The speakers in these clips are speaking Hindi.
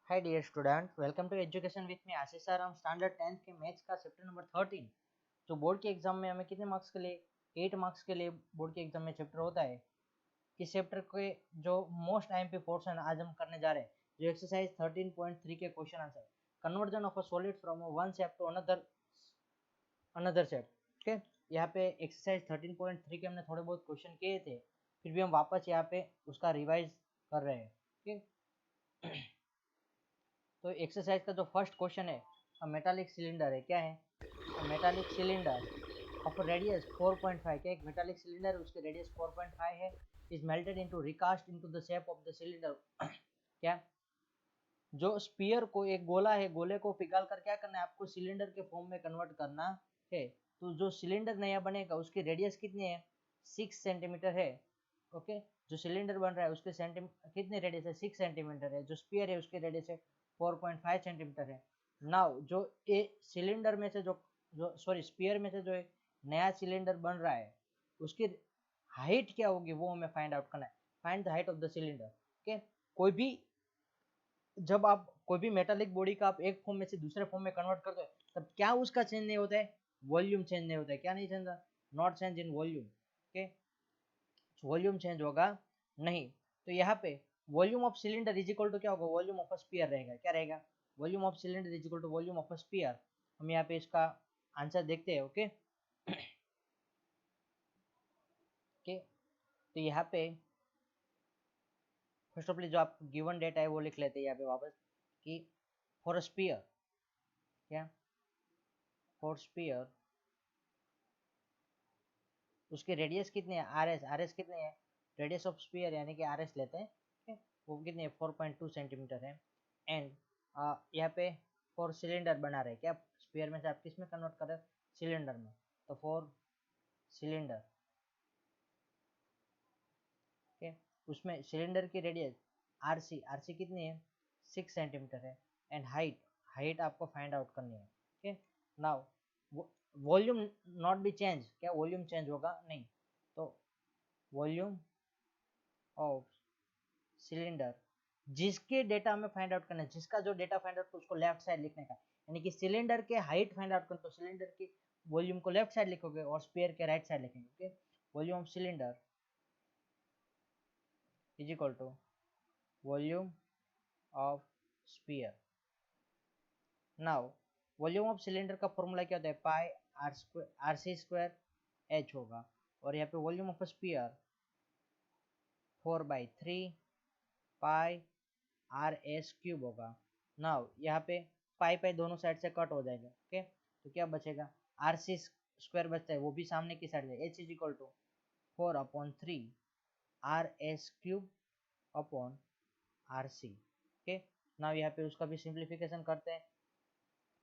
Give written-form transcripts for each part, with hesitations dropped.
Hi dear student, welcome to education with me Ashish sir. हम स्टैंडर्ड 10th के मैथ्स का चैप्टर नंबर 13 जो बोर्ड के एग्जाम में हमें कितने मार्क्स के लिए 8 मार्क्स के लिए बोर्ड के एग्जाम में चैप्टर होता है। इस चैप्टर के जो मोस्ट आईएमपी पोर्शन आज हम करने जा रहे हैं, जो एक्सरसाइज 13.3 के question answer, conversion of a solid from one shape to another another shape. Okay, यहाँ पे एक्सरसाइज 13.3 के हमने थोड़े बहुत क्वेश्चन किए थे, फिर भी हम वापस यहाँ पे उसका रिवाइज कर रहे हैं। ओके, तो एक्सरसाइज का जो फर्स्ट क्वेश्चन है, मेटालिक सिलेंडर है। क्या है? Metallic cylinder of radius 4.5। क्या एक मेटालिक सिलेंडर है, उसके रेडियस 4.5 है, is melted into recast into the shape of the cylinder. क्या जो स्पीयर को, एक गोला है, गोले को पिघाल कर क्या करना है आपको, सिलेंडर के फॉर्म में कन्वर्ट करना है। तो जो सिलेंडर नया बनेगा उसकी रेडियस कितनी है? 6 सेंटीमीटर है। ओके, जो सिलेंडर बन रहा है उसके कितने रेडियस है? 6 सेंटीमीटर है। जो स्पीयर है उसकी रेडियस है 4.5 सेंटीमीटर है। नाउ जो ए सिलेंडर में से जो जो सॉरी स्पीयर में से जो एक नया सिलेंडर बन रहा है उसकी हाइट क्या होगी वो हमें फाइंड आउट करना है। Find the height of the cylinder. Okay, कोई भी जब आप कोई भी मेटालिक बॉडी का आप एक फॉर्म में से दूसरे फॉर्म में कन्वर्ट करते हो तब क्या उसका चेंज नहीं होता है? वॉल्यूम चेंज नहीं होता है। क्या नहीं change? Not change in volume. Okay, volume change होगा नहीं। तो यहाँ पे volume of cylinder is equal to क्या होगा? वॉल्यूम ऑफ अ स्फीयर रहेगा। क्या रहेगा? Volume of cylinder is equal to volume of a sphere. हम यहाँ पे इसका आंसर देखते हैं। ओके ओके, तो यहाँ पे फर्स्ट ऑफ ऑल जो आप गिवन डेटा है वो लिख लेते हैं यहाँ पे वापस कि फॉर अ स्फीयर, क्या फॉर स्फीयर उसके रेडियस कितने हैं? आर एस कितने हैं? रेडियस ऑफ स्फीयर यानी कि आर एस लेते हैं। ठीक है, वो कितने? 4.2 सेंटीमीटर है। एंड यहाँ पे फॉर सिलेंडर बना रहे, क्या स्फीयर में से आप किस में कन्वर्ट कर रहे हो? सिलेंडर में। तो फॉर सिलेंडर, ठीक है, उसमें सिलेंडर की रेडियस आर सी कितनी है? 6 सेंटीमीटर है। एंड हाइट, हाइट आपको फाइंड आउट करनी है। ठीक है, now volume not be change. क्या वॉल्यूम चेंज होगा? नहीं। तो वॉल्यूम ऑफ सिलेंडर, जिसके डेटा हमें फाइंड आउट करना है, जिसका जो डेटा फाइंड आउट उसको लेफ्ट साइड लिखने का, यानी कि सिलेंडर के हाइट फाइंड आउट करना तो सिलेंडर की वॉल्यूम को लेफ्ट साइड लिखोगे और स्पेयर के राइट साइड लिखेंगे। Okay, volume of cylinder is equal to volume of sphere. Now volume of cylinder का फॉर्मूला क्या होता है? Pi r c square h होगा। और यहाँ पे volume of sphere 4/3 pi r s cube होगा। नाउ यहाँ पे पाई पाई दोनों साइड से कट हो जाएगा। ओके, तो क्या बचेगा? आर सी स्क्वायर बचता है, वो भी सामने की साइड है। H is equal to 4/3 r s cube upon r c. Okay, now यहाँ पे उसका भी सिंप्लीफिकेशन करते हैं।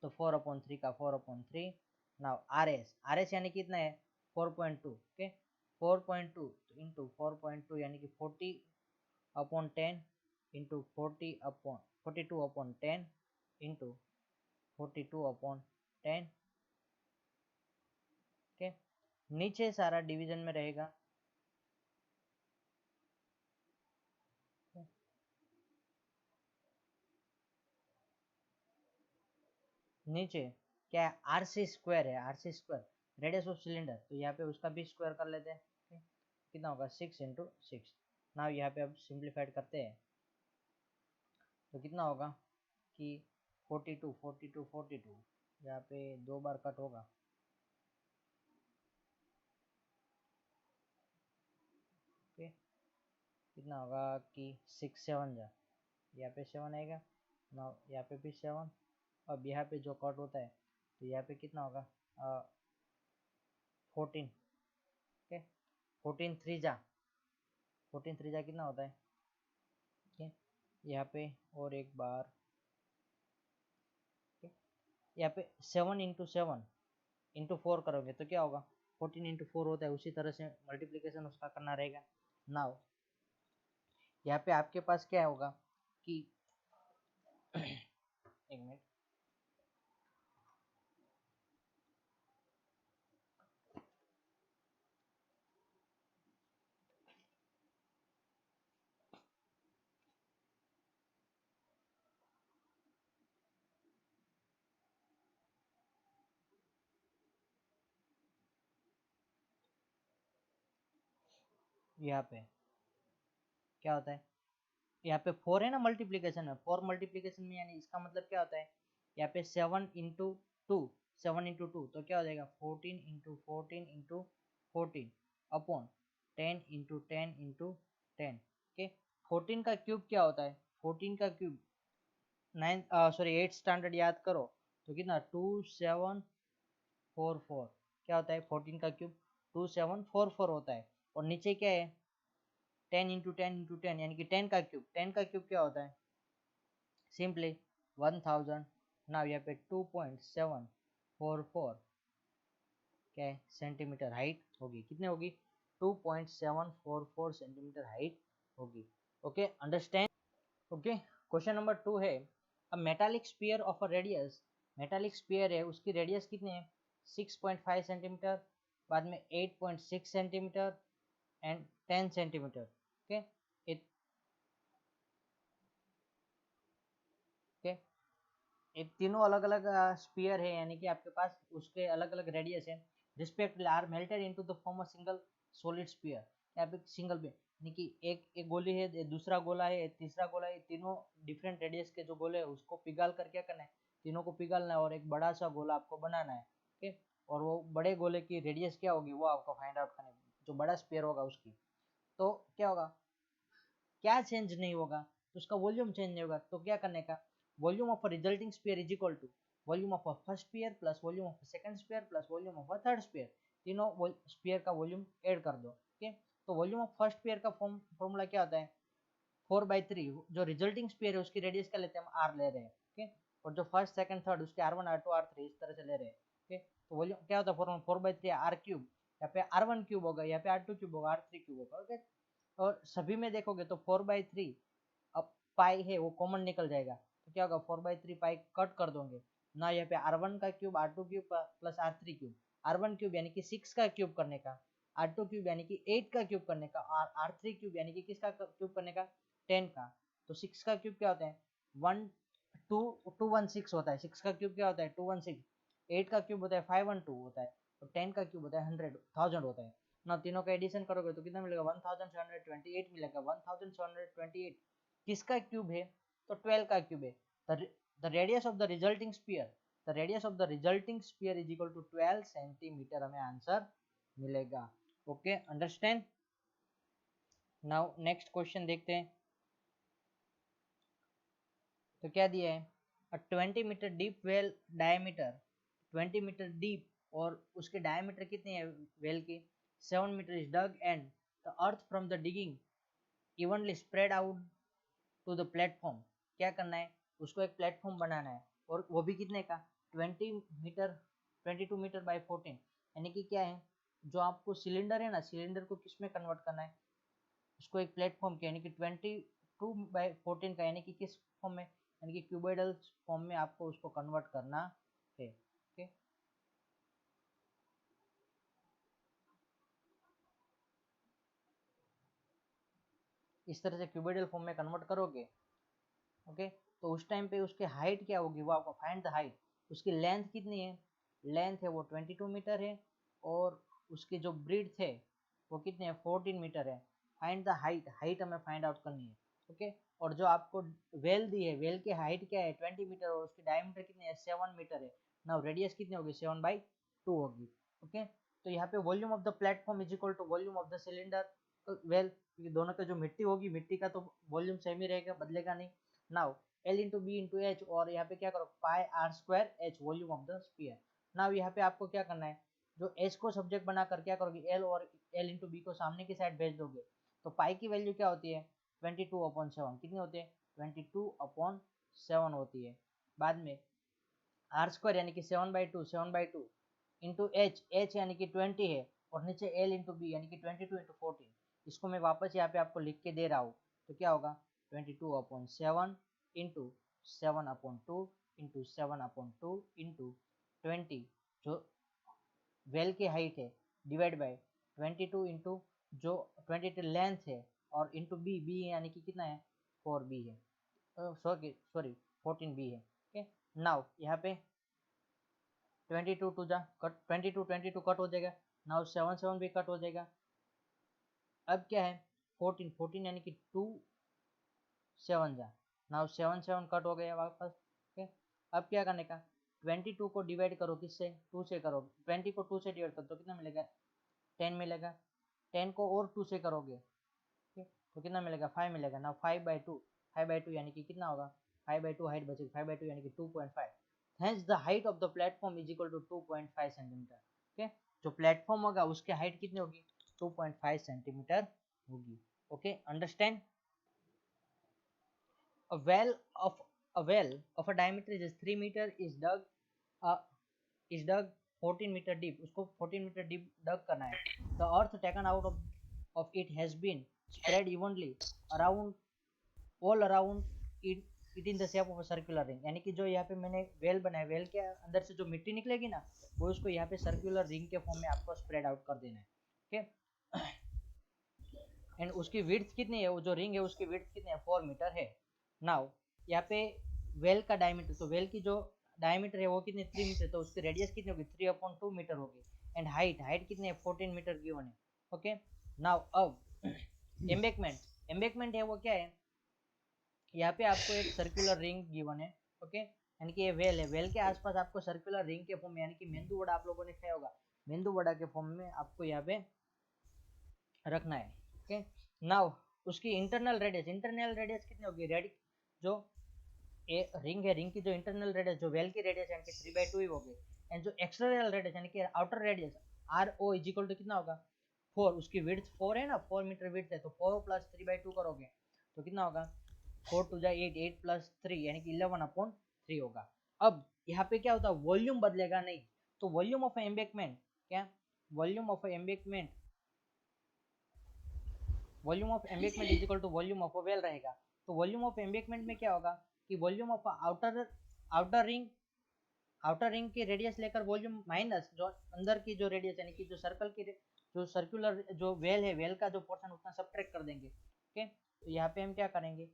तो 4/3 का 4/3। नाउ आर एस यानी कितना है? 4.2। ओके, 4.2 इंटू 4.2 यानी कि 40/10 इंटू 42/10 इंटू 42/10। ओके, नीचे सारा डिवीजन में रहेगा। नीचे क्या है? आर सी स्क्वायर है। R c square radius of cylinder, तो यहाँ पे उसका भी स्क्वायर कर लेते हैं। okay? कितना होगा? 6 × 6। नाउ यहाँ पे अब सिंप्लीफाइड करते हैं तो कितना होगा कि 42 42 42, यहाँ पे 2 बार कट होगा। ओके, कितना होगा कि 6 7 जा, यहाँ पे 7 आएगा। ना यहाँ पे भी 7। अब यहाँ पे जो कट होता है तो यहाँ पे कितना होगा? 14। ओके, 14 3 जा कितना होता है? ठीक है, यहाँ पे और एक बार, ठीक है, यहाँ पे 7 × 7 × 4 करोगे तो क्या होगा? 14 × 4 होता है। उसी तरह से मल्टीप्लीकेशन उसका करना रहेगा। नाउ यहाँ पे आपके पास क्या होगा कि एक मिनट, यहाँ पे क्या होता है, यहाँ पे 4 है ना मल्टीप्लीकेशन में, 4 मल्टीप्लीकेशन में यानी इसका मतलब क्या होता है, यहाँ पे 7 इंटू टू, 7 इंटू टू तो क्या हो जाएगा 14 into 14 into 14 upon 10 into 10 into 10। Okay, 14 का क्यूब क्या होता है, 14 का क्यूब 8 स्टैंडर्ड याद करो तो कितना 2744 क्या होता है, 14 का क्यूब 2744 होता है। और नीचे क्या है 10 इंटू 10 इंटू 10 यानी कि 10 का क्यूब, 10 का क्यूब क्या होता है सिंपली 1000। नाउ यहाँ पे 2.744 क्या है सेंटीमीटर हाइट होगी, कितने होगी 2.744 सेंटीमीटर हाइट होगी। Okay understand. Okay, question number 2 है अ metallic sphere of a radius, metallic sphere है उसकी रेडियस कितनी है 6.5 सेंटीमीटर, बाद में 8.6 centimetre and 10 centimetre. Okay okay, ये तीनों अलग अलग स्फीयर है यानी कि आपके पास उसके अलग अलग रेडियस है, respectively are melted into the form of single solid sphere, यहाँ पे सिंगल में यानी कि एक गोली है, दूसरा गोला है, तीसरा गोला है, तीनों डिफरेंट रेडियस के जो गोले है उसको पिघाल कर क्या करना है, तीनों को पिघालना है और एक बड़ा सा गोला आपको बनाना है। ओके, और वो बड़े गोले की रेडियस क्या होगी वो आपको फाइंड आउट करना है, जो बड़ा स्फीयर होगा उसकी। तो क्या होगा, क्या चेंज नहीं होगा, तो उसका वॉल्यूम चेंज नहीं होगा, तो क्या करने का volume of a resulting sphere is equal to volume of a first sphere plus volume of second sphere plus volume of a third sphere, तीनों स्फीयर का वॉल्यूम ऐड कर दो। ओके, तो वॉल्यूम ऑफ फर्स्ट स्फीयर का फॉर्मूला क्या होता है 4/3, जो रिजल्टिंग स्फीयर है उसकी रेडियस क्या लेते हैं हम आर ले रहे हैं। ओके, और जो फर्स्ट सेकंड थर्ड उसके R1 R2 R3 इस तरह से ले रहे हैं। ओके, तो वॉल्यूम क्या होता है फॉर्मूला 4/3 आर क्यूब, यहाँ पे R1 क्यूब होगा, यहाँ पे R2 क्यूब होगा, R3 क्यूब होगा। ओके, और सभी में देखोगे तो 4/3 अब पाई है वो कॉमन निकल जाएगा, तो क्या होगा 4/3 पाई कट कर दोगे ना, यहाँ पे R1 का cube R2 cube plus R3 cube, R1 cube यानी कि 6 का क्यूब करने का, R2 क्यूब यानी कि 8 का क्यूब करने का, और R3 क्यूब यानी कि किसका क्यूब करने का 10 का। तो 6 का क्यूब क्या होता है 216 होता है, 6 का क्यूब क्या होता है 216, 8 का क्यूब होता है 512 होता है, और 10 का क्यूब होता है 1000 होता है ना। तीनों का एडिशन करोगे तो कितना मिलेगा 1728 मिलेगा, 1728 किसका क्यूब है तो 12 का क्यूब है। The radius of the resulting sphere, the radius of the resulting sphere is equal to 12 centimetre, हमें आंसर मिलेगा। Okay understand. Now next question देखते हैं, तो क्या दिया है a 20 metre deep well diameter, 20 metre deep और उसके डायमीटर कितनी है वेल की 7 metre is dug and the earth from the digging evenly spread out to the platform. क्या करना है उसको एक प्लेटफॉर्म बनाना है, और वो भी कितने का 20 मीटर, 22 मीटर बाई 14 यानी कि क्या है, जो आपको सिलेंडर है ना सिलेंडर को किस में कन्वर्ट करना है उसको एक प्लेटफॉर्म के यानी कि 22/14 का यानी कि किस फॉर्म में यानी कि क्यूबोइडल फॉर्म में आपको उसको कन्वर्ट करना है। ओके, इस तरह से क्यूबोइडल फॉर्म में कन्वर्ट करोगे। ओके, तो उस टाइम पे उसकी हाइट क्या होगी वो आपको फाइंड द हाइट, उसकी लेंथ कितनी है, लेंथ है वो 22 मीटर है, और उसकी जो ब्रीथ है वो कितने है 14 मीटर है। फाइंड द हाइट, हाइट हमें फाइंड आउट करनी है। ओके, और जो आपको वेल दी है वेल की हाइट क्या है 20 मीटर और उसकी डायमीटर कितनी है 7 मीटर है ना, रेडियस कितनी होगी 7/2 होगी। ओके, तो यहाँ पे volume of the platform is equal to volume of the cylinder well, क्योंकि दोनों का जो मिट्टी होगी मिट्टी का तो वॉल्यूम सेम ही रहेगा बदलेगा नहीं। Now L into B into H, और यहाँ पे क्या करो pi R square H volume of the sphere. Now यहाँ पे आपको क्या करना है जो एच को सब्जेक्ट बनाकर क्या करोगे एल और एल इंटू बी को सामने की साइड भेज दोगे, तो पाई की वैल्यू क्या होती है 22/7 कितनी होती है 22/7 होती है। बाद में आर स्क्वायर यानी कि 7/2 इंटू एच, एच यानी कि 20 है, और नीचे एल इंटू बी यानी कि 22/14, इसको मैं वापस यहाँ पे आपको लिख के दे रहा हूँ, तो क्या होगा 22/7 इंटू 7/2 इंटू 7/2 इंटू 20 जो वेल की हाइट है डिवाइड बाय 22 इंटू जो 22 लेंथ है, और इंटू बी, बी यानी कि कितना है 4b है, सॉरी सॉरी 14b है। ओके, नाउ यहाँ पे 22 टू जा कट, 22 कट हो जाएगा, नाउ 7 7 भी कट हो जाएगा, अब क्या है 14 यानी कि 2 7 जा, नाउ 7 7 कट हो गया वापस। ओके, अब क्या करने का 22 को डिवाइड करो किससे 2 से करो, 20 को 2 से डिवाइड करो तो कितना मिलेगा 10 मिलेगा, 10 को और 2 से करोगे तो कितना मिलेगा 5 मिलेगा ना 5/2, 5/2 यानी कि कितना होगा 5/2 हाइट बचेगी 5/2 यानी कि 2.5। Hence the height of the platform is equal to 2.5 centimetre. Okay, जो प्लेटफॉर्म होगा उसकी हाइट कितनी होगी 2.5 सेंटीमीटर होगी। Okay, understand. a well of a well of a diameter is 3 meter uh, is dug 14 meter deep, उसको 14 meter deep dug करना है। the earth taken out of it has been spread evenly around all around it in the shape of a circular ring, यानी कि जो यहाँ पे मैंने वेल बनाया, वेल के अंदर से जो मिट्टी निकलेगी ना वो उसको यहाँ पे सर्कुलर रिंग के फॉर्म में आपको स्प्रेड आउट कर देना है। ओके, एंड उसकी विड्थ कितनी है, वो जो रिंग है उसकी विड्थ कितनी है 4 मीटर है। नाउ यहाँ पे वेल का डायमीटर, तो वेल की जो डायमीटर है वो कितनी 3 मीटर, तो उसकी रेडियस कितनी होगी 3/2 मीटर होगी। एंड हाइट, हाइट कितनी है 14 मीटर गिवन है। ओके, नाउ अब एम्बैंकमेंट, एम्बैंकमेंट है वो क्या है, यहाँ पे आपको एक सर्कुलर रिंग गिवन है। ओके, यानी कि ये वेल है, वेल के आसपास आपको सर्कुलर रिंग के फॉर्म में, यानी कि मेंदू वड़ा आप लोगों ने खाया होगा, मेंदू वड़ा के फॉर्म में आपको यहाँ पे रखना है। ओके, नाउ उसकी इंटरनल रेडियस कितनी होगी, रेड जो रिंग है, रिंग की जो इंटरनल रेडियस, जो वेल की रेडियस यानी कि 3/2 ही होगी। एंड जो एक्सटर्नल रेडियस यानी कि outer radius r o is equal to कितना होगा 4, उसकी विड्थ 4 है ना, 4 मीटर विड्थ है, तो 4 + 3/2 करोगे तो कितना होगा 4 2 जा 8, 8 + 3 यानी कि 11/3 होगा। अब यहाँ पे क्या होता है वॉल्यूम बदलेगा नहीं, तो वॉल्यूम ऑफ एम्बैंकमेंट क्या, volume of embankment, volume of embankment is equal to volume of well रहेगा। तो वॉल्यूम ऑफ एम्बैंकमेंट में क्या होगा कि volume of outer ring, outer ring की रेडियस लेकर वॉल्यूम माइनस जो अंदर की जो रेडियस यानी कि जो सर्कल की जो सर्कुलर जो वेल है, वेल का जो पोर्शन उतना सब्ट्रैक्ट कर देंगे। ओके, तो यहाँ पे हम क्या करेंगे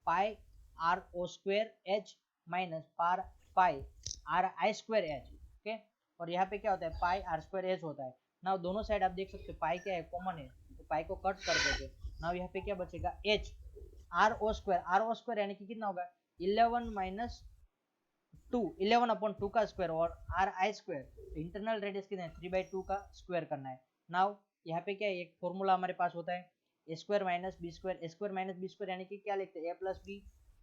pi R O square H minus pi R I square H. Okay, और यहाँ पे क्या होता है पाई आर स्क्वायर एच होता है ना, दोनों साइड आप देख सकते हो पाई क्या है कॉमन है, तो पाई को कट कर देंगे ना, यहाँ पे क्या बचेगा एच आर ओ स्क्वायर यानी कि कितना होगा 11 माइनस 2, 11/2 का स्क्वायर और are I square, internal radius कितना है 3/2 का स्क्वायर करना है। नाउ यहाँ पे क्या है एक फॉर्मूला हमारे पास होता है ए स्क्वायर माइनस बी स्क्वायर, ए स्क्वायर माइनस बी स्क्वायर यानी कि क्या लिखते हैं ए प्लस बी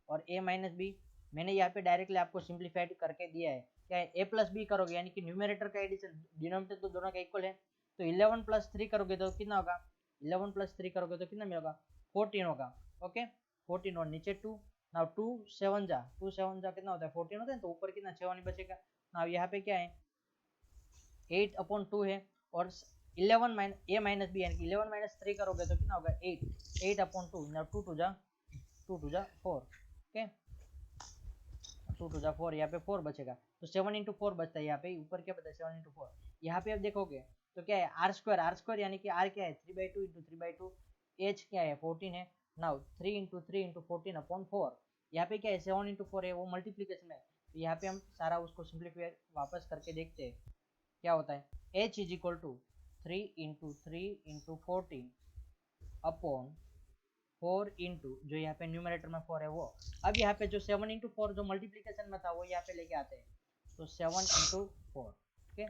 और ए माइनस बी। मैंने यहाँ पे डायरेक्टली आपको सिंप्लीफाइड करके दिया है, क्या है ए प्लस बी करोगे यानी कि न्यूमरेटर का एडिशन, डिनोमिनेटर तो दोनों का इक्वल है, तो 11 + 3 करोगे तो कितना होगा 11 + 3 करोगे तो कितना मिलेगा 14 होगा। ओके, 14 और नीचे 2, नाउ 2 7 जा कितना होता है 14 होता है, तो ऊपर कितना 7 ही बचेगा। नाउ यहाँ पे क्या है 8/2 है और 11 ए माइनस बी यानी कि 11 - 3 करोगे तो कितना होगा 8, 8/2 नाउ 2 2 जा 4। ओके, 2 2 जा 4, यहाँ पे 4 बचेगा तो 7 × 4 बचता है, यहाँ पे ऊपर क्या बचता है 7 × 4। यहाँ पे आप देखोगे तो क्या है आर स्क्वायर यानी कि आर क्या है 3/2 × 3/2, एच क्या है 14 है। नाउ 3 × 3 × 14/4, यहाँ पे क्या है 7 × 4 है वो मल्टीप्लीकेशन है, तो यहाँ पे हम सारा उसको सिंप्लीफाई वापस करके देखते हैं क्या होता है h is equal to 3 × 3 × 14 upon 4 into जो यहाँ पे न्यूमरेटर में 4 है वो, अब यहाँ पे जो 7 × 4 जो मल्टीप्लीकेशन में था वो यहाँ पे लेके आते हैं, तो 7 × 4। ओके,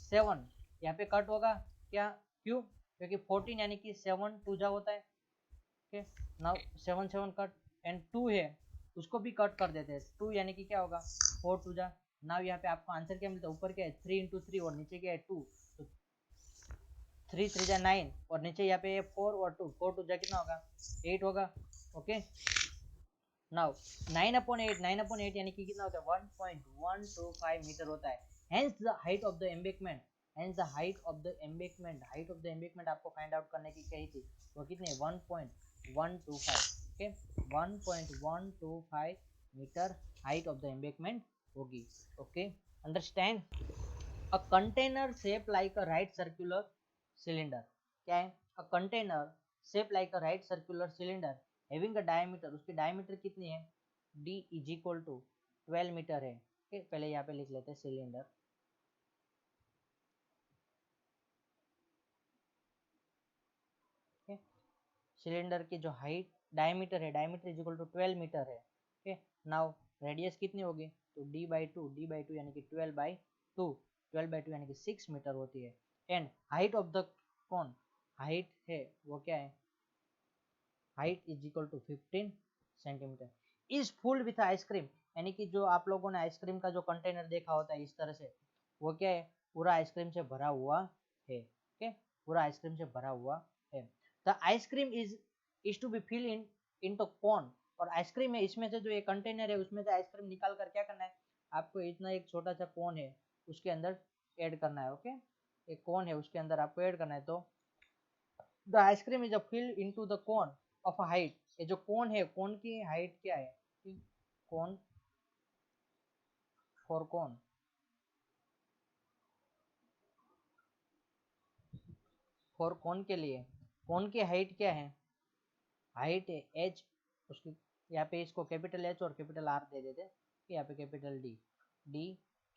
7 यहाँ पे कट होगा क्या, क्यों, क्योंकि 14 यानी कि 7 2 जा होता है। ओके, नाउ 7 7 कट एंड 2 है उसको भी कट कर देते हैं, 2 यानी कि क्या होगा 4 2 जा। नाउ यहाँ पे आपको आंसर क्या मिलता है, ऊपर क्या है 3 × 3 और नीचे क्या है 2, तो 3 3 जा 9 और नीचे यहाँ पे 4 और 2, 4 2 जा कितना होगा 8 होगा। ओके, नाउ 9/8 यानी कि कितना होता है 1.125 मीटर होता है। Hence the height of the embankment, hence the height of the embankment, height of the embankment आपको फाइंड आउट करने की कही थी, वो कितनी है 1.125। Okay, 1.125 metre height of the embankment होगी। Okay, understand. A container shape like a right circular cylinder, क्या है a container shape like a right circular cylinder having a diameter, उसकी डायमीटर कितनी है d is equal to 12 metre है। ओके, पहले यहाँ पे लिख लेते हैं सिलेंडर। ओके, सिलेंडर की जो हाइट डायमीटर है, diameter is equal to 12 metre है। ओके, नाउ रेडियस कितनी होगी, तो d/2 यानी कि 12/2, 12/2 यानी कि 6 मीटर होती है। एंड हाइट ऑफ द कौन, हाइट है वो क्या है, height is equal to 15 centimetre. Is full with ice cream, यानी कि जो आप लोगों ने आइसक्रीम का जो कंटेनर देखा होता है इस तरह से, वो क्या है, पूरा आइसक्रीम से भरा हुआ है। ओके, पूरा आइसक्रीम से भरा हुआ है। The ice cream is to be fill in to cone, और आइसक्रीम है इसमें से, जो ये कंटेनर है उसमें से आइसक्रीम निकाल कर क्या करना है, आपको इतना एक छोटा सा कोन है उसके अंदर ऐड करना है। ओके, एक कोन है उसके अंदर आपको ऐड करना है। तो the ice cream is a fill into the cone of a height, ये जो कोन है, कोन की हाइट क्या है, कोन फॉर कोन, फॉर कोन के लिए, कोन की हाइट क्या है, हाइट है एच, उसकी यहाँ पे इसको कैपिटल एच और कैपिटल आर दे देते, यहाँ पे capital D, D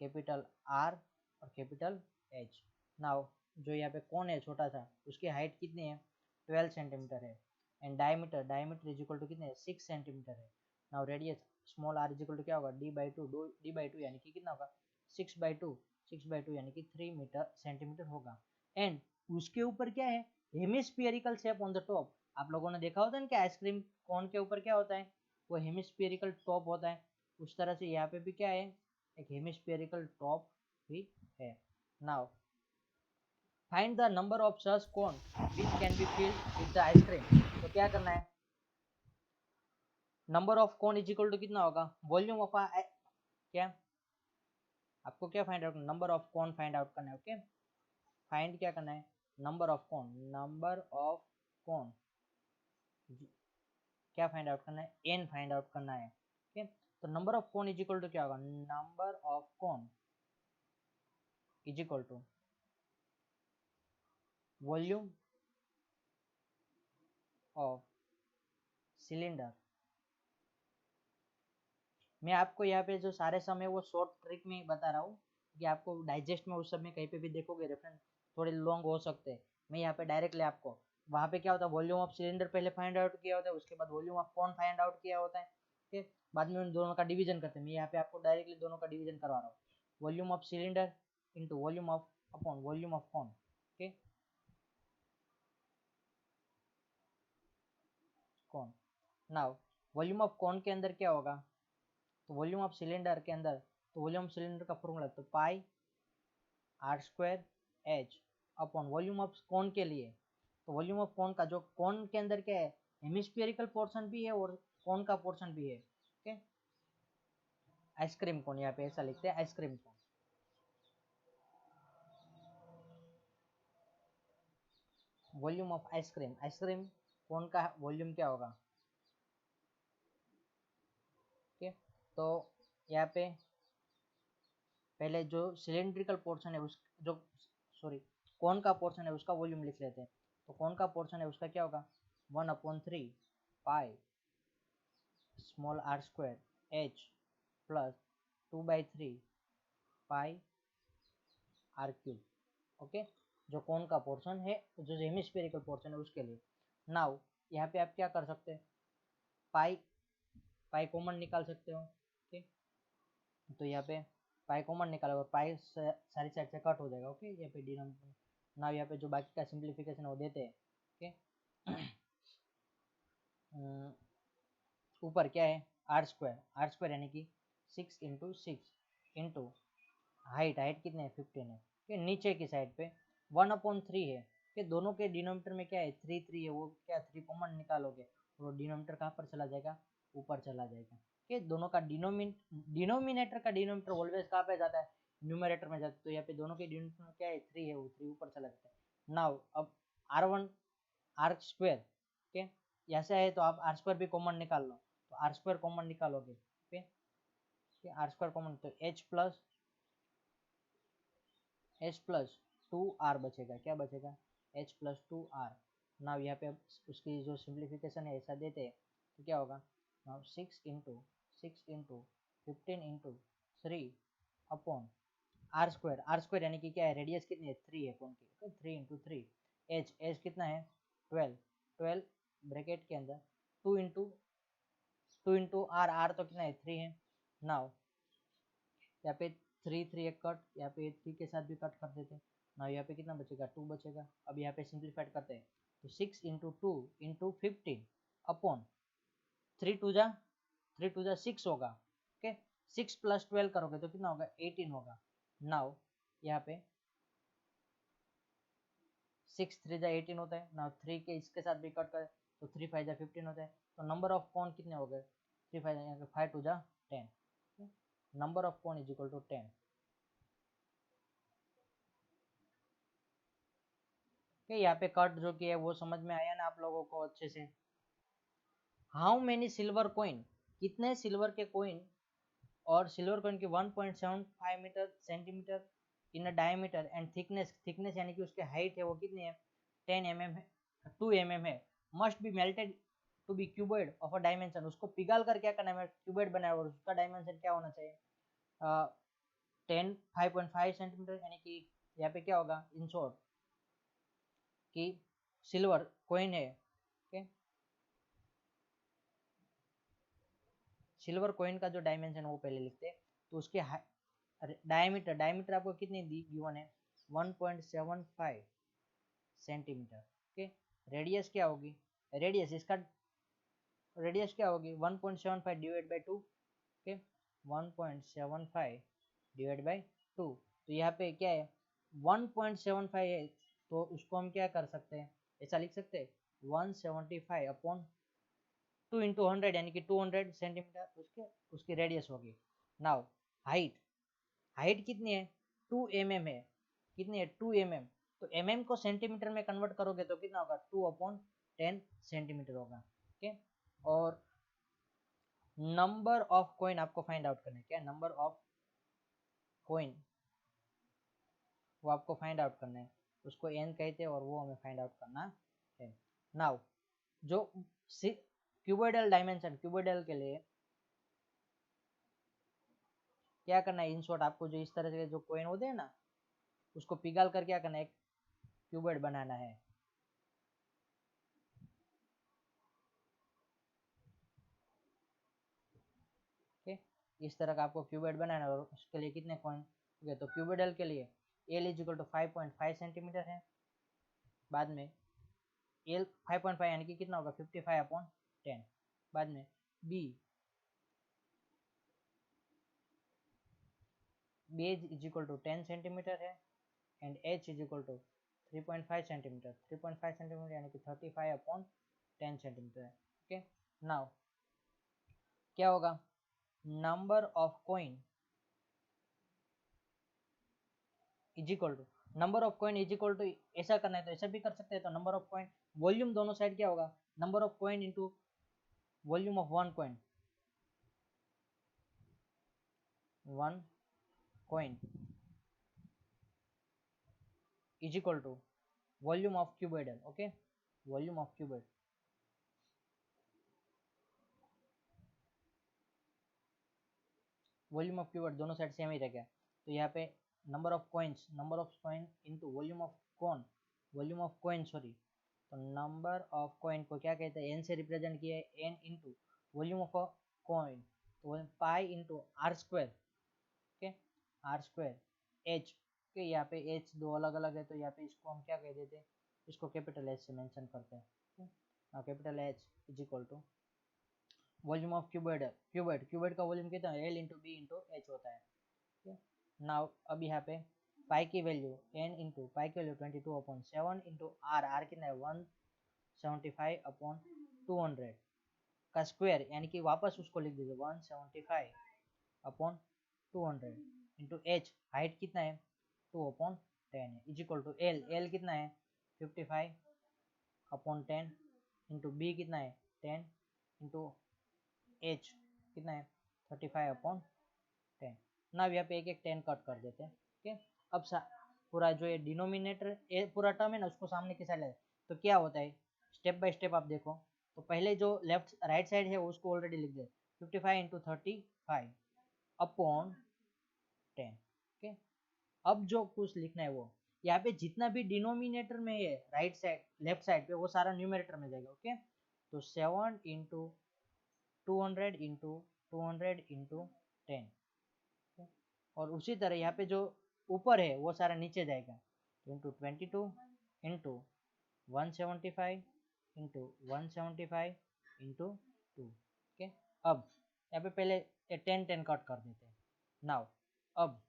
capital R और कैपिटल एच। नाउ जो यहाँ पे कोन है छोटा सा, उसकी हाइट कितनी है, 12 सेंटीमीटर है। And diameter, diameter is equal to कितने, 6 सेंटीमीटर है। Now radius small r is equal to क्या होगा, d/2 यानी कि कितना होगा, 6/2 यानी कि 3 मीटर सेंटीमीटर होगा। एंड उसके ऊपर क्या है, हेमिस्फियरिकल शेप ऑन द टॉप। आप लोगों ने देखा होता है ना कि आइसक्रीम कोन के ऊपर क्या होता है, वो हेमिस्फियरिकल टॉप होता है, उस तरह से यहाँ पे भी क्या है, एक हेमिस्फियरिकल टॉप भी है। Now find the number of such cone which can be filled with the ice cream. तो क्या करना है, number of cone is equal to कितना होगा, वॉल्यूम ऑफ क्या, आपको क्या find out, number of cone find out करना है। ओके, फाइंड क्या करना है, number of cone, number of cone क्या फाइंड आउट करना है, एन फाइंड आउट करना है। ओके, तो number of cone is equal to क्या होगा, number of cone is equal to volume of cylinder. मैं आपको यहाँ पे जो सारे समय वो शॉर्ट ट्रिक में बता रहा हूँ, कि आपको डाइजेस्ट में उस समय कहीं पे भी देखोगे रेफरेंस थोड़े लॉन्ग हो सकते हैं। मैं यहाँ पे डायरेक्टली आपको, वहाँ पे क्या होता है, वॉल्यूम ऑफ सिलेंडर पहले फाइंड आउट किया होता है, उसके बाद वॉल्यूम ऑफ कौन फाइंड आउट किया होता है, ठीक, बाद में उन दोनों का डिवीजन करते हैं। मैं यहाँ पे आपको डायरेक्टली दोनों का डिवीजन करवा रहा हूँ, volume of cylinder into volume of upon volume of कौन। ओके, कौन, नाउ वॉल्यूम ऑफ कौन के अंदर क्या होगा, तो वॉल्यूम ऑफ सिलेंडर के अंदर, तो वॉल्यूम ऑफ सिलेंडर का फॉर्मूला तो pi R square H upon volume of cone के लिए, तो वॉल्यूम ऑफ कौन का, जो कौन के अंदर क्या है, हेमिस्फेरिकल पोर्शन भी है और कौन का पोर्शन भी है। ओके, आइसक्रीम कौन, यहाँ पे ऐसा लिखते हैं आइसक्रीम कौन। वॉल्यूम ऑफ आइसक्रीम, आइसक्रीम कौन का वॉल्यूम क्या होगा। ओके, तो यहाँ पे पहले जो सिलेंड्रिकल पोर्शन है उस, जो सॉरी कौन का पोर्शन है उसका वॉल्यूम लिख लेते हैं। तो कौन का पोर्शन है उसका क्या होगा, 1/3 pi small r square h plus 2/3 pi r cube. Okay, जो कौन का पोर्शन है, जो हेमिस्फेरिकल पोर्शन है उसके लिए। नाउ यहाँ पे आप क्या कर सकते हैं, पाई, पाई कॉमन निकाल सकते हो। ओके, तो यहाँ पे पाई कॉमन निकाला और पाई सारी साइड से कट हो जाएगा। ओके, यहाँ पे डिनोमिनेटर, नाउ यहाँ पे जो बाकी का सिंप्लीफिकेशन है वो देते हैं। ओके, ऊपर क्या है, आर स्क्वायर, आर स्क्वायर यानी कि 6 × 6 हाइट, हाइट कितने है 15 है। कि नीचे की साइड पे 1/3 है, कि दोनों के डिनोमिनेटर में क्या है 3 है, वो क्या 3 कॉमन निकालोगे और डिनोमिनेटर कहाँ पर चला जाएगा, ऊपर चला जाएगा। कि दोनों का डिनोमिनेटर का डिनोमिनेटर ऑलवेज कहाँ पे जाता है, न्यूमरेटर में जाता है। तो यहाँ पे दोनों के डिनोमिनेटर में क्या है 3 है, वो 3 ऊपर चला जाता है। नाउ अब R1 आर स्क्वायर, ओके, ऐसा है तो आप आर स्क्वायर भी कॉमन निकाल लो, तो आर स्क्वायर कॉमन निकालोगे। ओके, आर स्क्वायर कॉमन, तो H+2R बचेगा, क्या बचेगा, H+2R। नाउ यहाँ पे उसकी जो सिंप्लीफिकेशन है ऐसा देते हैं तो क्या होगा, now 6 × 6 × 15 × 3 upon r square, r square यानी कि क्या है, रेडियस कितनी है 3 है कौन की, 3 × 3 एच, एच कितना है 12, 12 ब्रैकेट के अंदर 2 इंटू आर, आर तो कितना है 3 है। नाउ यहाँ पे 3 एक कट, यहाँ पे 3 के साथ भी कट कर देते हैं। नाउ यहाँ पे कितना बचेगा 2 बचेगा। अब यहाँ पे सिंप्लीफाइड करते हैं तो 6 इंटू 2 इंटू 15 अपॉन 3 टू जा 6 होगा। ओके 6 प्लस 12 करोगे तो कितना होगा 18 होगा। नाउ यहाँ पे 6 3 जा 18 होता है। नाउ 3 के इसके साथ भी कट करें तो 3 5 जा 15 होता है। तो नंबर ऑफ कौन कितने हो गए 3 5 5 2 जा 10। नंबर ऑफ कौन इज इक्वल टू 10। यहाँ पे कट जो किया है वो समझ में आया ना आप लोगों को अच्छे से। हाउ मेनी सिल्वर कॉइन, कितने सिल्वर के कॉइन और सिल्वर कॉइन की 1.75 metre centimetre in a diameter and thickness, thickness यानी कि उसके हाइट है वो कितनी है 10 mm है, 2 mm है, must be melted to be cuboid of a dimension. उसको पिघाल कर क्या करना है क्यूबॉइड बनाया और उसका डायमेंशन क्या होना चाहिए 10 5.5 सेंटीमीटर। यानी कि यहाँ पे क्या होगा इन शॉर्ट कि सिल्वर कॉइन है, ओके सिल्वर कॉइन का जो डायमेंशन है वो पहले लिखते हैं। तो उसके डायमीटर, डायमीटर आपको कितनी दी गिवन है 1.75 सेंटीमीटर। ओके रेडियस क्या होगी, रेडियस इसका रेडियस क्या होगी 1.75 divide by 2। Okay 1.75 divide by 2। तो यहाँ पे क्या है 1.75 है तो उसको हम क्या कर सकते हैं ऐसा लिख सकते हैं 175 अपॉन 2 इंटू 100 यानी कि 200 सेंटीमीटर उसकी रेडियस होगी। नाउ हाइट, हाइट कितनी है 2 mm है, कितनी है 2 mm। तो mm को सेंटीमीटर में कन्वर्ट करोगे तो कितना होगा 2/10 सेंटीमीटर होगा। ओके और नंबर ऑफ कॉइन आपको फाइंड आउट करना है। क्या नंबर ऑफ कॉइन वो आपको फाइंड आउट करना है, उसको n कहते हैं और वो हमें फाइंड आउट करना है। नाउ जो क्यूबोइडल डायमेंशन, क्यूबोइडल के लिए क्या करना है इन शॉर्ट आपको जो इस तरह से जो कॉइन होते हैं ना उसको पिघाल कर क्या करना है एक क्यूबॉइड बनाना है। ओके इस तरह का आपको क्यूबॉइड बनाना है और उसके लिए कितने कॉइन हो गए तो क्यूबोइडल के लिए l is equal to 5.5 centimetre है। बाद में एल 5.5 यानी कि कितना होगा 55/10। बाद में B is equal to 10 centimetre है and H is equal to 3.5 centimetre, 3.5 centimetre यानी कि 35/10 सेंटीमीटर है। ओके नाउ क्या होगा number of coin is equal to, number of coin is equal to ऐसा करना है तो ऐसा भी कर सकते हैं। तो नंबर ऑफ कॉइन वॉल्यूम दोनों साइड क्या होगा number of coin into volume of one coin is equal to volume of cuboidal. Okay volume of cuboid, volume of cuboid दोनों साइड सेम ही रहेगा। तो यहाँ पे number of coin into volume of cone, volume of coin sorry. तो नंबर ऑफ कॉइन को क्या कहते हैं एन से रिप्रेजेंट किया है n into volume of coin तो pi into r square. Okay r square h के यहाँ पे एच दो अलग अलग है तो यहाँ पे इसको हम क्या कह देते हैं इसको कैपिटल एच से मेंशन करते हैं। Capital h is equal to volume of cuboid, cuboid का वॉल्यूम कितना है l into B into h होता है। नाउ अब यहाँ पे पाई की वैल्यू एन इंटू पाई की वैल्यू 22/7 इंटू आर, आर कितना है 175/200 का स्क्वायर यानी कि वापस उसको लिख दीजिए 175/200 इंटू एच हाइट कितना है 2/10 है is equal to l, l कितना है 55/10 इंटू बी कितना है 10 इंटू एच कितना है 35/10। ना यहाँ पे एक 10 कट कर देते हैं। ओके अब पूरा जो ये डिनोमिनेटर पूरा टर्म है ना उसको सामने की साइड तो क्या होता है स्टेप बाय स्टेप आप देखो। तो पहले जो लेफ्ट राइट साइड है उसको ऑलरेडी लिख दे 55 इंटू 35/10। ओके अब जो कुछ लिखना है वो यहाँ पे जितना भी डिनोमिनेटर में है राइट साइड लेफ्ट साइड पे वो सारा न्यूमरेटर में जाएगा। ओके तो 7 इंटू 200 इंटू 200 इंटू 10। और उसी तरह यहाँ पे जो ऊपर है वो सारा नीचे जाएगा, into 22 into 175 into 175 into 2। Okay, अब यहाँ पे पहले 10 कट कर देते हैं। नाउ अब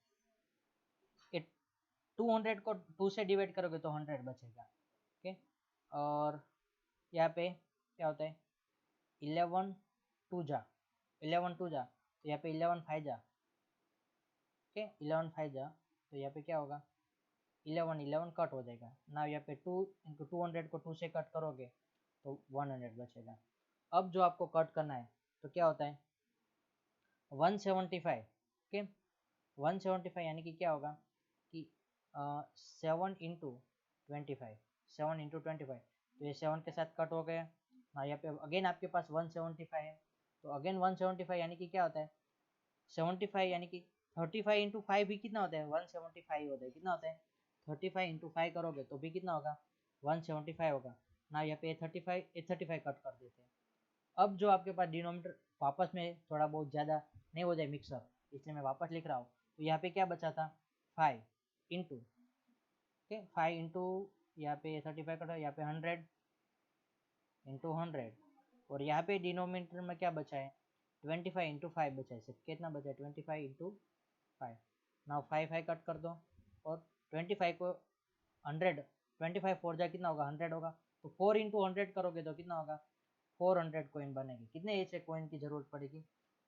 200 को 2 से डिवाइड करोगे तो 100 बचेगा। ओके, और यहाँ पे क्या होता है 11 2 जा 11 2 जा, तो यहाँ पे 11 5 जा। ओके, 11 5 जा, तो यहाँ पे क्या होगा 11 11 कट हो जाएगा ना। यहाँ पे 2 इंटू 200 को 2 से कट करोगे तो 100 बचेगा। अब जो आपको कट करना है तो क्या होता है 175। ओके, 175 यानी कि क्या होगा कि 7 इंटू 25, 7 इंटू 25, तो ये 7 के साथ कट हो गया ना। यहाँ पे अगेन आपके पास 175 है, तो अगेन 175 यानी कि क्या होता है 75 यानी कि 35 इंटू 5 भी कितना होता है 175 होता है। कितना होता है 35 इंटू 5 करोगे तो भी कितना होगा 175 होगा ना। यहाँ पे 35 कट कर देते हैं। अब जो आपके पास डिनोमिनेटर वापस में थोड़ा बहुत ज़्यादा नहीं हो जाए मिक्सअप, इसलिए मैं वापस लिख रहा हूँ। तो यहाँ पे क्या बचा था 5 इंटू, ओके 5 इंटू यहाँ पे 35 कटा, यहाँ पे 100 इंटू 100, और यहाँ पे डिनोमिनेटर में क्या बचा है 25 इंटू 5 बचा है। सिर्फ कितना बचा है 25 इंटू 5। नाउ 5 कट कर दो, और 25 को 100, 25 4 जा कितना होगा 100 होगा। तो 4 इंटू 100 करोगे तो कितना होगा 400 कॉइन बनेगी। कितने ऐसे कॉइन की जरूरत पड़ेगी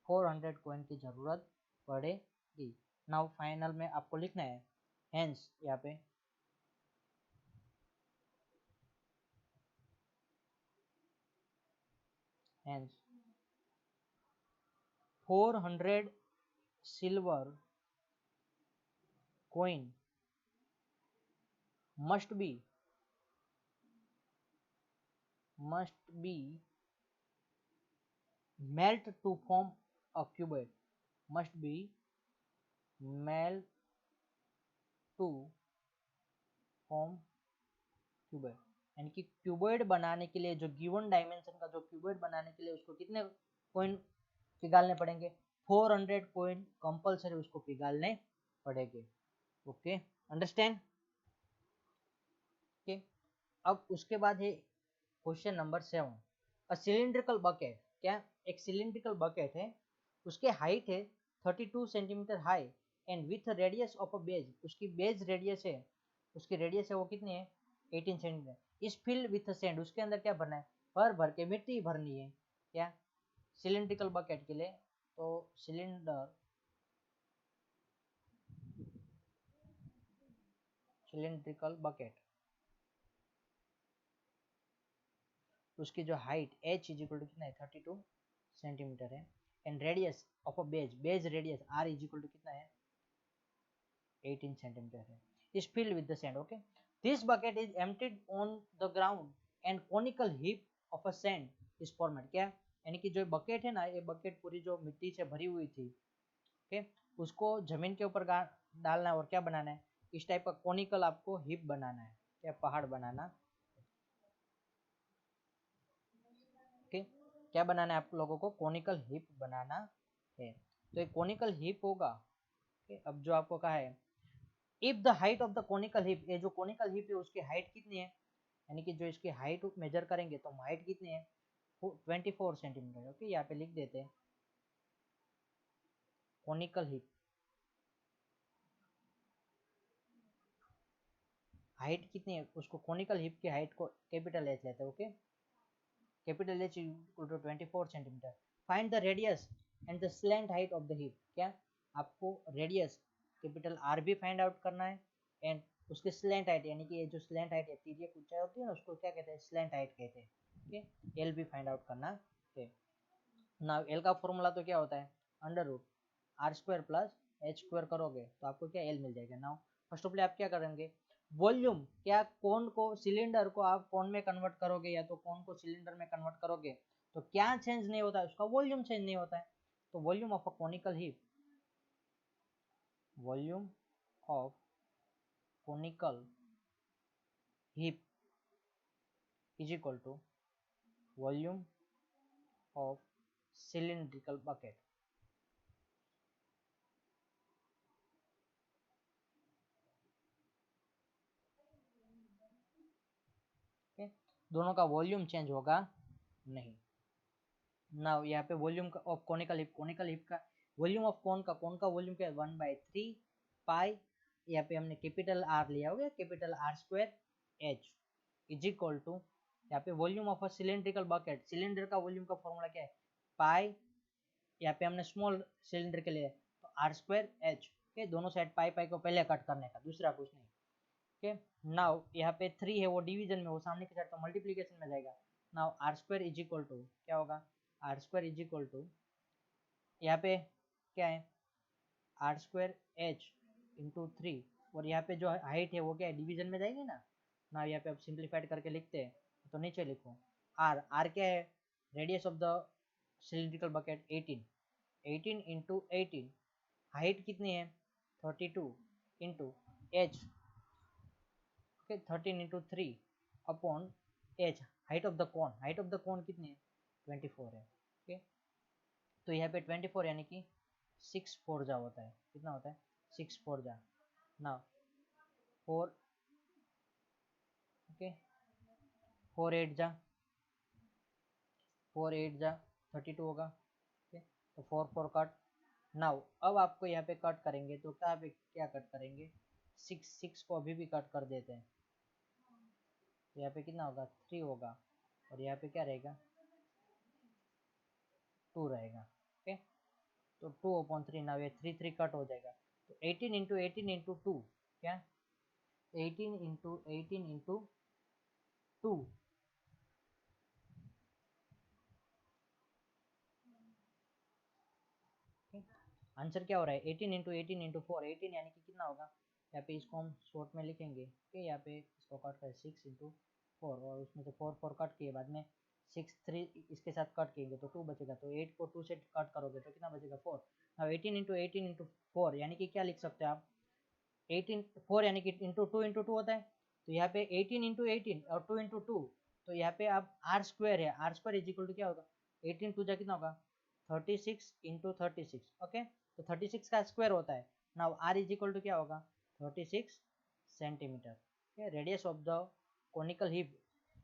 400 कॉइन की जरूरत पड़ेगी। नाउ फाइनल में आपको लिखना है हेंस, यहाँ पे hence 400 silver coin must be melt to form a cuboid, must be melt to form cuboid। यानी कि क्यूबॉइड बनाने के लिए जो गिवन डायमेंशन का जो क्यूबॉइड बनाने के लिए उसको कितने कॉइन पिघालने पड़ेंगे 400 कॉइन कंपलसरी उसको पिघालने पड़ेंगे। Okay, understand. ओके, अब उसके बाद है question number 7, a cylindrical bucket. क्या एक सिलिंड्रिकल बकेट है, उसके हाइट है 32 centimetre high and with radius of a base, उसकी बेज रेडियस है, उसकी रेडियस है वो कितनी है 18 सेंटीमीटर। इस फिल्ड विथ सेंड, उसके अंदर क्या भरना है भर भर के मिट्टी भरनी है। क्या सिलिंड्रिकल बकेट के लिए, तो सिलिंड्रिकल बकेट, उसकी जो height h is equal to कितना है 32 सेंटीमीटर है, and radius of a base radius r is equal to कितना है 18 सेंटीमीटर है। Is filled with the sand. Okay, this bucket is emptied on the ground and conical heap of a sand is formed. क्या यानी कि जो बकेट है ना, ये बकेट पूरी जो मिट्टी से भरी हुई थी, ओके, उसको जमीन के ऊपर डालना है और क्या बनाना है इस टाइप का कोनिकल आपको हिप बनाना है, क्या पहाड़ बनाना। ओके, क्या बनाना है आप लोगों को कोनिकल हिप बनाना है। तो एक कोनिकल हिप होगा। ओके, अब जो आपको कहा है if the height of the conical hip, ये जो कोनिकल हिप है उसकी हाइट कितनी है, यानी कि जो इसकी हाइट मेजर करेंगे तो हाइट कितनी है 24 सेंटीमीटर। ओके, यहाँ पे लिख देते हैं कोनिकल हिप हाइट कितनी है, उसको कोनिकल हिप की हाइट को कैपिटल एच लेते हैं। Okay, capital h equal to 24 centimetre. Find the radius and the slant height of the heap. क्या आपको रेडियस कैपिटल आर भी फाइंड आउट करना है, एंड उसके स्लैंट हाइट, यानी कि ये जो स्लैंट हाइट है तिर्यक ऊंचाई होती है ना, उसको क्या कहते हैं स्लैंट हाइट कहते हैं। ओके, एल भी फाइंड आउट करना है। ना एल का फॉर्मूला तो क्या होता है under root are square plus h square करोगे तो आपको क्या एल मिल जाएगा। नाउ फर्स्ट ऑफ ऑल आप क्या करेंगे वॉल्यूम, क्या कोन को सिलेंडर को आप कोन में कन्वर्ट करोगे या तो कोन को सिलेंडर में कन्वर्ट करोगे तो क्या चेंज नहीं होता है उसका वॉल्यूम चेंज नहीं होता है। तो volume of a conical heap, volume of conical heap is equal to volume of cylindrical bucket. दोनों का वॉल्यूम चेंज होगा नहीं। नाउ यहाँ पे वॉल्यूम ऑफ कोनिकल हिप का वॉल्यूम ऑफ कोन का वॉल्यूम क्या है 1/3 पाई, यहाँ पे हमने कैपिटल आर लिया होगा, capital r square h is equal to यहाँ पे volume of a cylindrical bucket, cylinder का वॉल्यूम का फॉर्मूला क्या है पाई, यहाँ पे हमने स्मॉल सिलेंडर के लिए तो आर स्क्वायर एच। ओके, दोनों साइड पाई पाई को पहले कट करने का, दूसरा कुछ नहीं। ओके, नाउ यहाँ पे 3 है वो डिवीजन में, वो सामने की साइड तो मल्टीप्लीकेशन में जाएगा। Now r square is equal to क्या होगा, r square is equal to यहाँ पे क्या है आर स्क्वायर एच इंटू 3, और यहाँ पे जो हाइट है वो क्या है डिवीजन में जाएगी ना। ना यहाँ पे अब सिंप्लीफाइड करके लिखते हैं तो नीचे लिखो आर, आर क्या है radius of the cylindrical bucket 18, 18 into 18, height कितनी है 32 into H, okay 13 into 3 upon H, height of the cone, height of the cone कितनी है 24 है। ओके, तो यहाँ पे 24 यानी कि 6 4 जा होता है, कितना होता है 6 4 जा ना 4, ओके 4 8 जा 4 8 जा 32 होगा। ओके, तो 4 4 कट। नाउ अब आपको यहाँ पे कट करेंगे तो क्या पे क्या कट करेंगे 6 6 को अभी भी कट कर देते हैं, तो यहाँ पे कितना होगा 3 होगा, और यहाँ पे क्या रहेगा 2 रहेगा। ओके, तो 2/3 ना ये 3 3 कट हो जाएगा, तो 18 इंटू 18 इंटू 2 क्या 18 इंटू 18 इंटू 2, आंसर क्या हो रहा है 18 इंटू 18 इंटू 4, 18 यानी कि कितना होगा, यहाँ पे इसको हम शॉर्ट में लिखेंगे। ओके, यहाँ पे इसको कट करें 6 इंटू 4, और उसमें से 4 4 कट किए बाद में 6 3 इसके साथ कट किएंगे तो 2 बचेगा, तो 8 को 2 से कट करोगे तो कितना बचेगा 4। अब 18 इंटू 18 इंटू 4 यानी कि क्या लिख सकते हैं आप 18 4 यानी कि इंटू 2 होता है, तो यहाँ पे 18 इंटू 18 और 2 इंटू 2, तो यहाँ पे आप आर स्क्वायर है, r square is equal to क्या होगा 18 टू जा कितना होगा 36 इंटू 36। ओके, तो 36 का स्क्वायर होता है। Now r is equal to क्या होगा 36 centimetre. Okay, radius of the conical heap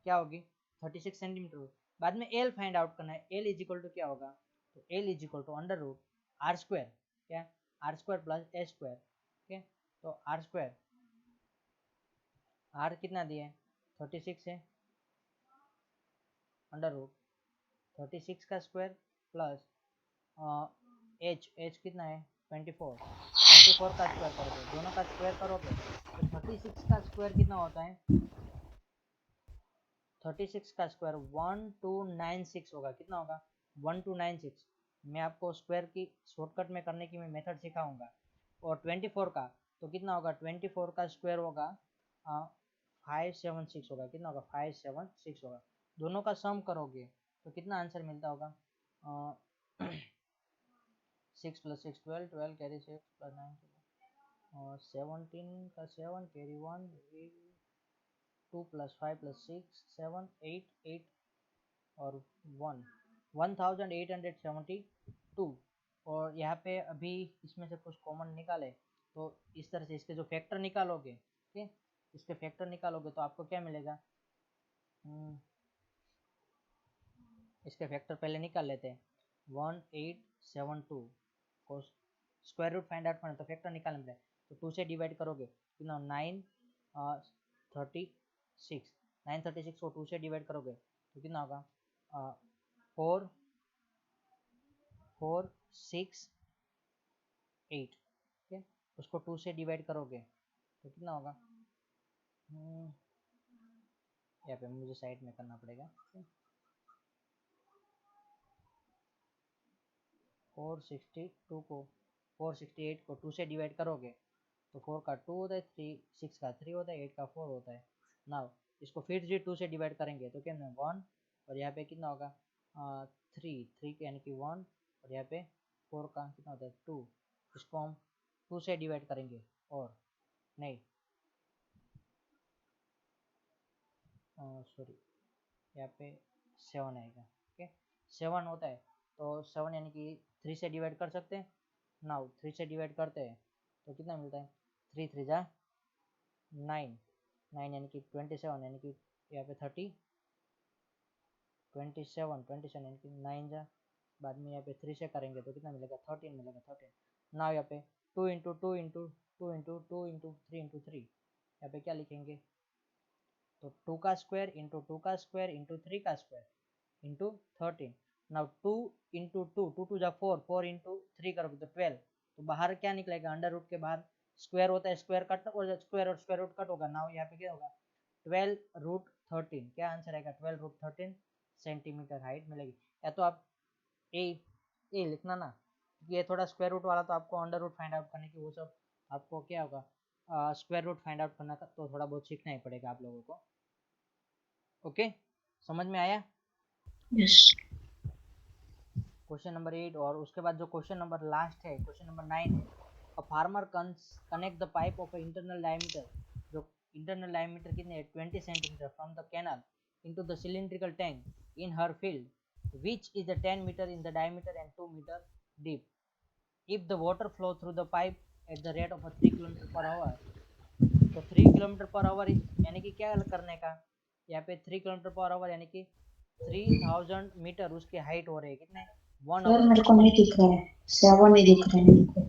क्या होगी 36 सेंटीमीटर। बाद में एल फाइंड आउट करना है, एल इज इक्वल टू क्या होगा, तो L is equal to under root are square, क्या R square plus A square. Okay, तो आर स्क्वायर, आर कितना दिया है 36 है, अंडर रूट 36 का स्क्वायर प्लस एच, एच कितना है 24, 24 का स्क्वायर करोगे, दोनों का स्क्वायर करोगे तो 36 का स्क्वायर कितना होता है 36 का स्क्वायर 1296 होगा, कितना होगा 1296। मैं आपको स्क्वायर की शॉर्टकट में करने की मैं मेथड सिखाऊंगा। और 24 का तो कितना होगा 24 का स्क्वायर होगा 576 होगा, कितना होगा 576 होगा। दोनों का सम करोगे तो कितना आंसर मिलता होगा 6 + 6 12, 12 कैरी 6 + 9 और 17 का 7 कैरी 1 2 + 5 + 6 7 8 8 और 1 1872। और यहाँ पे अभी इसमें से कुछ कॉमन निकाले तो इस तरह से इसके जो फैक्टर निकालोगे, ठीक, इसके फैक्टर निकालोगे तो आपको क्या मिलेगा, इसके फैक्टर पहले निकाल लेते हैं 1872 को स्क्वायर रूट फाइंड आउट करना तो फैक्टर निकालना पड़ेगा, तो 2 से डिवाइड करोगे कितना 936, 936 को 2 से डिवाइड करोगे तो कितना होगा 4 4 6 8। ठीक है, उसको 2 से डिवाइड करोगे तो कितना होगा, यहाँ पे मुझे साइड में करना पड़ेगा 462 को 468 को 2 से डिवाइड करोगे तो 4 का 2 होता है, 3 6 का 3 होता है, 8 का 4 होता है। नाउ इसको फिर से 2 से डिवाइड करेंगे तो क्या 1, और यहाँ पे कितना होगा 3 3 यानी कि 1, और यहाँ पे 4 का कितना होता है 2, इसको हम 2 से डिवाइड करेंगे और नहीं सॉरी यहाँ पे 7 आएगा। ओके 7 होता है तो 7 यानी कि 3 से डिवाइड कर सकते हैं। नाउ 3 से डिवाइड करते हैं तो कितना मिलता है, 3 3 जा 9, 9 यानी कि 27 यानी कि यहाँ पे 30, 27 यानी कि 9 जा, बाद में यहाँ पे 3 से करेंगे तो कितना मिलेगा, 13 मिलेगा, 13। नाउ यहाँ पे 2 into 2 into 2 into 2 into 3 into 3, यहाँ पे क्या लिखेंगे, तो 2 का स्क्वायर इंटू 2 का स्क्वायर इंटू 3 का स्क्वायर इंटू 13। नाउ 2 इंटू 2, 2 2 जा 4, 4 इंटू 3 करोगे तो 12, तो बाहर क्या निकलेगा, अंडर रूट के बाहर स्क्वायर होता है, स्क्वायर कट और स्क्वायर रूट कट होगा। नाउ यहाँ पे क्या होगा, 12 रूट 13, क्या आंसर आएगा, 12 रूट 13 सेंटीमीटर हाइट मिलेगी। या तो आप ए लिखना ना, ये थोड़ा स्क्वायर रूट वाला तो आपको अंडर रूट फाइंड आउट करने की वो सब आपको क्या होगा, स्क्वायर रूट फाइंड आउट करना तो थोड़ा बहुत सीखना ही पड़ेगा आप लोगों को। ओके समझ में आया? यस। क्वेश्चन नंबर 8 और उसके बाद जो क्वेश्चन नंबर लास्ट है, क्वेश्चन नंबर 9 है, a farmer connect the pipe of internal diameter, जो इंटरनल डायमीटर कितने है 20 centimetre from the canal into the cylindrical tank in her field which is the 10 meter in the diameter and 2 meter deep. If the water flow through the pipe at the rate of 3 km per hour, तो 3 किलोमीटर पर आवर यानी कि क्या करने का, यहाँ पे 3 किलोमीटर पर आवर यानी कि 3000 मीटर उसकी हाइट हो रही है, कितने 1 सर आवर। मेरे को नहीं दिख रहा है, 7 ही दिख रहा है मेरे को।